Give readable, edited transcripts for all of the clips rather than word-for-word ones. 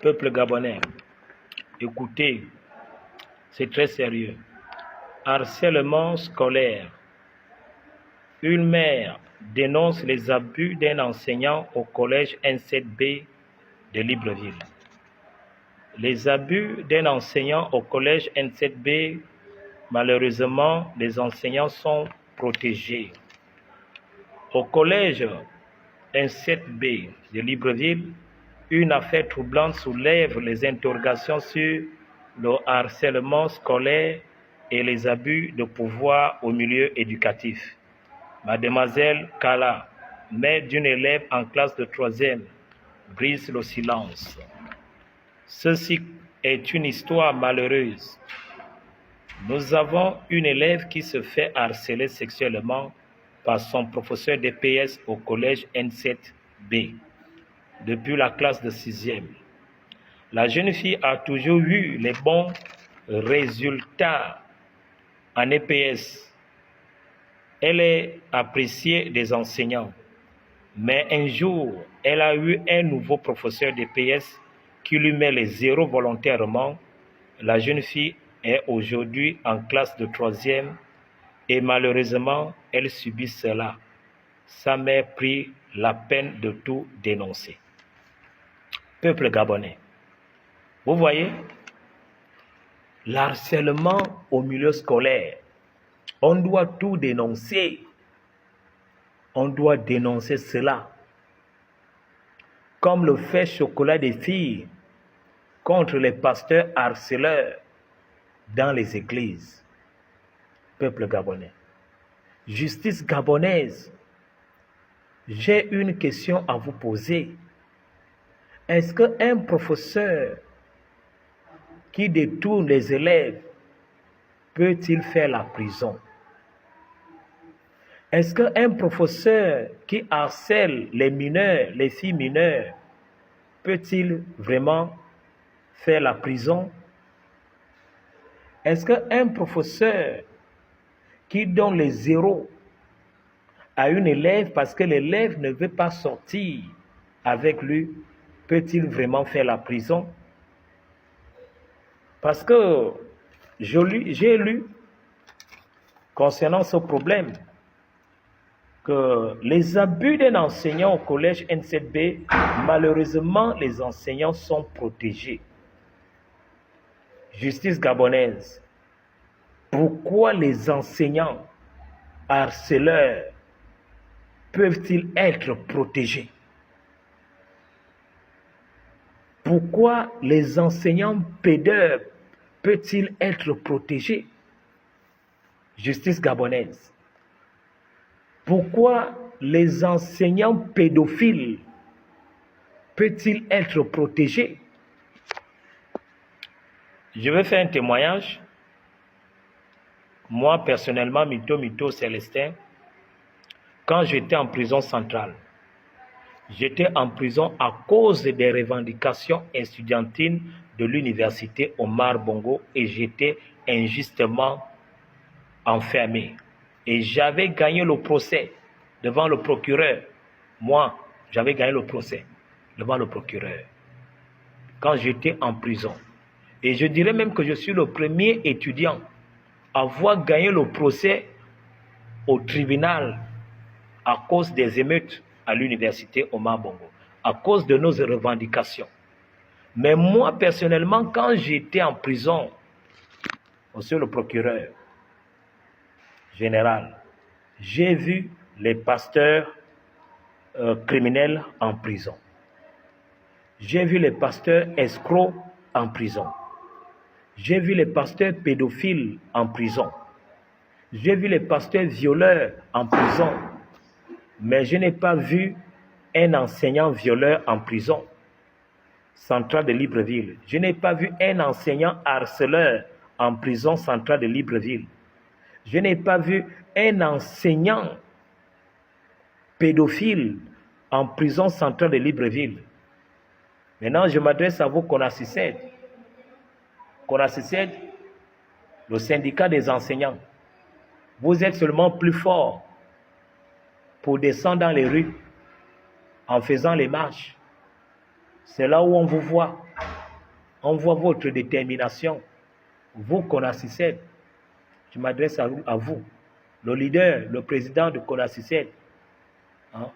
Peuple gabonais, écoutez, c'est très sérieux. Harcèlement scolaire. Une mère dénonce les abus d'un enseignant au collège N7B de Libreville. Les abus d'un enseignant au collège N7B, malheureusement, les enseignants sont protégés. Au collège N7B de Libreville, une affaire troublante soulève les interrogations sur le harcèlement scolaire et les abus de pouvoir au milieu éducatif. Mademoiselle Kala, mère d'une élève en classe de 3e, brise le silence. Ceci est une histoire malheureuse. Nous avons une élève qui se fait harceler sexuellement par son professeur d'EPS au collège N7B depuis la classe de 6e. La jeune fille a toujours eu les bons résultats en EPS. Elle est appréciée des enseignants. Mais un jour, elle a eu un nouveau professeur d'EPS qui lui met les zéros volontairement. La jeune fille est aujourd'hui en classe de 3e et malheureusement, elle subit cela. Sa mère prit la peine de tout dénoncer. Peuple gabonais, vous voyez, l'harcèlement au milieu scolaire, on doit tout dénoncer. On doit dénoncer cela. Comme le fait Chocolat des filles contre les pasteurs harceleurs dans les églises. Peuple gabonais. Justice gabonaise, j'ai une question à vous poser. Est-ce qu'un professeur qui détourne les élèves peut-il faire la prison? Est-ce qu'un professeur qui harcèle les mineurs, les filles mineures, peut-il vraiment faire la prison? Est-ce qu'un professeur qui donne les zéros à une élève parce que l'élève ne veut pas sortir avec lui, peut-il vraiment faire la prison? Parce que j'ai lu concernant ce problème que les abus d'un enseignant au collège N7B, malheureusement, les enseignants sont protégés. Justice gabonaise, pourquoi les enseignants harceleurs peuvent-ils être protégés? Pourquoi les enseignants pédeurs peuvent-ils être protégés? Justice gabonaise. Pourquoi les enseignants pédophiles peuvent-ils être protégés? Je vais faire un témoignage. Moi, personnellement, Mito Célestin, quand j'étais en prison centrale, j'étais en prison à cause des revendications estudiantines de l'université Omar Bongo et j'étais injustement enfermé. Et j'avais gagné le procès devant le procureur. Moi, j'avais gagné le procès devant le procureur quand j'étais en prison. Et je dirais même que je suis le premier étudiant à avoir gagné le procès au tribunal à cause des émeutes à l'université Omar Bongo, à cause de nos revendications. Mais moi, personnellement, quand j'étais en prison, monsieur le procureur général, j'ai vu les pasteurs criminels en prison. J'ai vu les pasteurs escrocs en prison. J'ai vu les pasteurs pédophiles en prison. J'ai vu les pasteurs violeurs en prison. Mais je n'ai pas vu un enseignant violeur en prison. Centrale de Libreville. Je n'ai pas vu un enseignant harceleur en prison centrale de Libreville. Je n'ai pas vu un enseignant pédophile en prison centrale de Libreville. Maintenant, je m'adresse à vous, CONACYSED. CONACYSED, le syndicat des enseignants. Vous êtes seulement plus fort pour descendre dans les rues en faisant les marches. C'est là où on vous voit. On voit votre détermination. Vous, Konasisset, je m'adresse à vous, le leader, le président de Konasisset. Hein?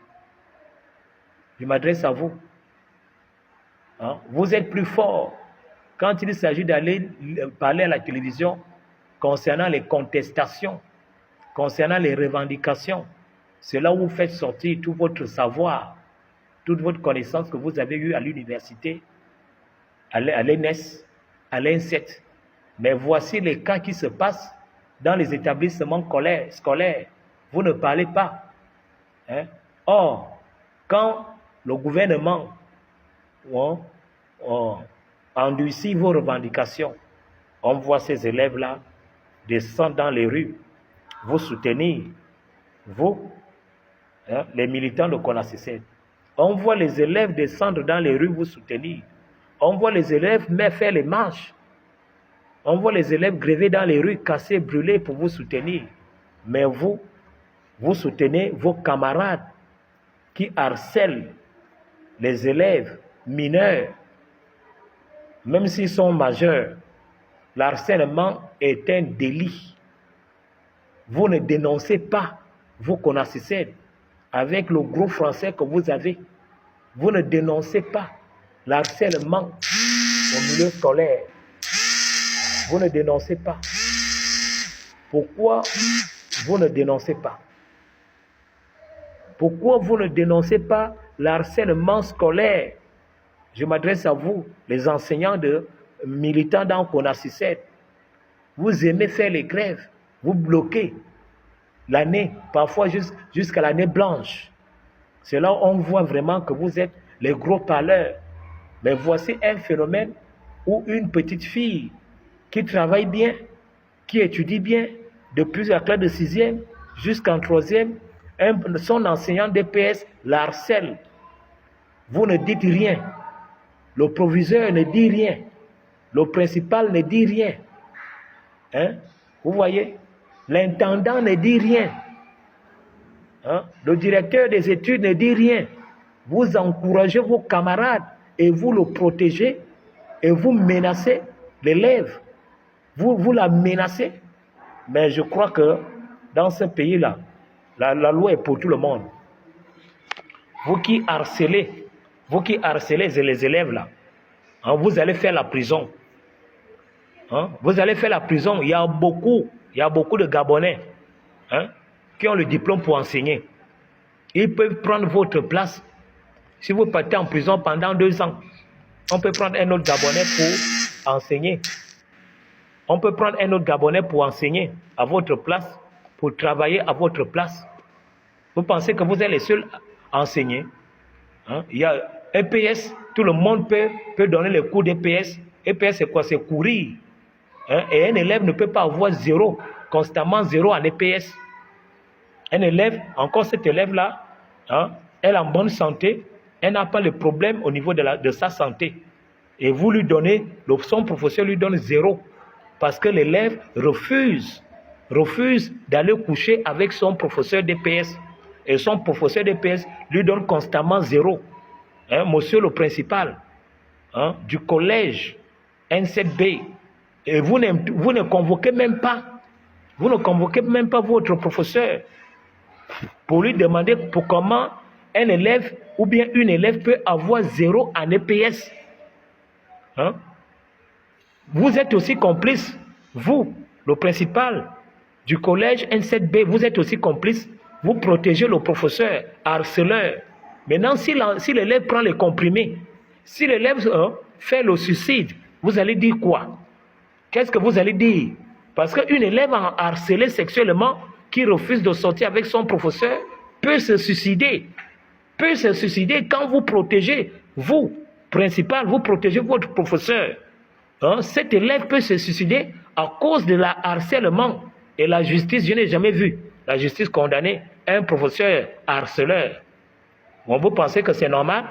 Je m'adresse à vous. Hein? Vous êtes plus fort quand il s'agit d'aller parler à la télévision concernant les contestations, concernant les revendications. C'est là où vous faites sortir tout votre savoir, toute votre connaissance que vous avez eue à l'université, à l'ENS, à l'INSET. Mais voici les cas qui se passent dans les établissements scolaires. Vous ne parlez pas. Hein? Or, quand le gouvernement endurcit vos revendications, on voit ces élèves-là descendre dans les rues, vous soutenir, vous, les militants de Konasisset. On voit les élèves descendre dans les rues, vous soutenir. On voit les élèves faire les marches. On voit les élèves gréver dans les rues, casser, brûler pour vous soutenir. Mais vous soutenez vos camarades qui harcèlent les élèves mineurs, même s'ils sont majeurs. L'harcèlement est un délit. Vous ne dénoncez pas, vous Konasisset, avec le gros français que vous avez. Vous ne dénoncez pas l'harcèlement au milieu scolaire. Vous ne dénoncez pas. Pourquoi vous ne dénoncez pas? Pourquoi vous ne dénoncez pas l'harcèlement scolaire? Je m'adresse à vous, les enseignants militants dans Konasisset. Vous aimez faire les grèves. Vous bloquez l'année, parfois jusqu'à l'année blanche. C'est là où on voit vraiment que vous êtes les gros parleurs. Mais voici un phénomène où une petite fille qui travaille bien, qui étudie bien, depuis la classe de 6e jusqu'en 3e, son enseignant d'EPS la harcèle. Vous ne dites rien. Le proviseur ne dit rien. Le principal ne dit rien. Hein? Vous voyez? L'intendant ne dit rien. Hein? Le directeur des études ne dit rien. Vous encouragez vos camarades et vous le protégez et vous menacez l'élève. Vous la menacez. Mais je crois que dans ce pays-là, la loi est pour tout le monde. Vous qui harcelez les élèves là, hein, vous allez faire la prison. Hein? Vous allez faire la prison. Il y a beaucoup de Gabonais, hein, qui ont le diplôme pour enseigner. Ils peuvent prendre votre place. Si vous partez en prison pendant 2 ans, on peut prendre un autre Gabonais pour enseigner. On peut prendre un autre Gabonais pour enseigner à votre place, pour travailler à votre place. Vous pensez que vous êtes les seuls à enseigner? Hein? Il y a EPS, tout le monde peut donner les cours d'EPS. EPS, c'est quoi? C'est courir. Hein? Et un élève ne peut pas avoir constamment 0 en EPS. Un élève, encore cet élève-là, hein, elle est en bonne santé, elle n'a pas de problème au niveau de sa santé. Et vous lui donnez, son professeur lui donne 0. Parce que l'élève refuse d'aller coucher avec son professeur d'EPS. Et son professeur d'EPS lui donne constamment 0. Hein, monsieur le principal, hein, du collège N7B. Et vous ne convoquez même pas. Vous ne convoquez même pas votre professeur pour lui demander comment un élève ou bien une élève peut avoir 0 en EPS. Hein? Vous êtes aussi complice, vous, le principal du collège N7B, vous êtes aussi complice. Vous protégez le professeur harceleur. Maintenant, si l'élève prend les comprimés, si l'élève fait le suicide, vous allez dire quoi? Qu'est-ce que vous allez dire? Parce qu'une élève harcelée sexuellement qui refuse de sortir avec son professeur peut se suicider. Peut se suicider quand vous protégez, vous, principal, vous protégez votre professeur. Hein? Cet élève peut se suicider à cause de la harcèlement. Et la justice, je n'ai jamais vu la justice condamner un professeur harceleur. Bon, vous pensez que c'est normal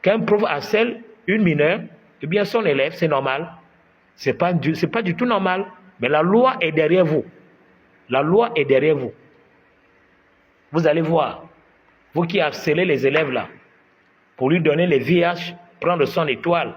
qu'un prof harcèle une mineure? Eh bien, son élève, c'est normal. C'est pas du tout normal. Mais la loi est derrière vous. La loi est derrière vous. Vous allez voir, vous qui harcelez les élèves là, pour lui donner les VIH, prendre son étoile.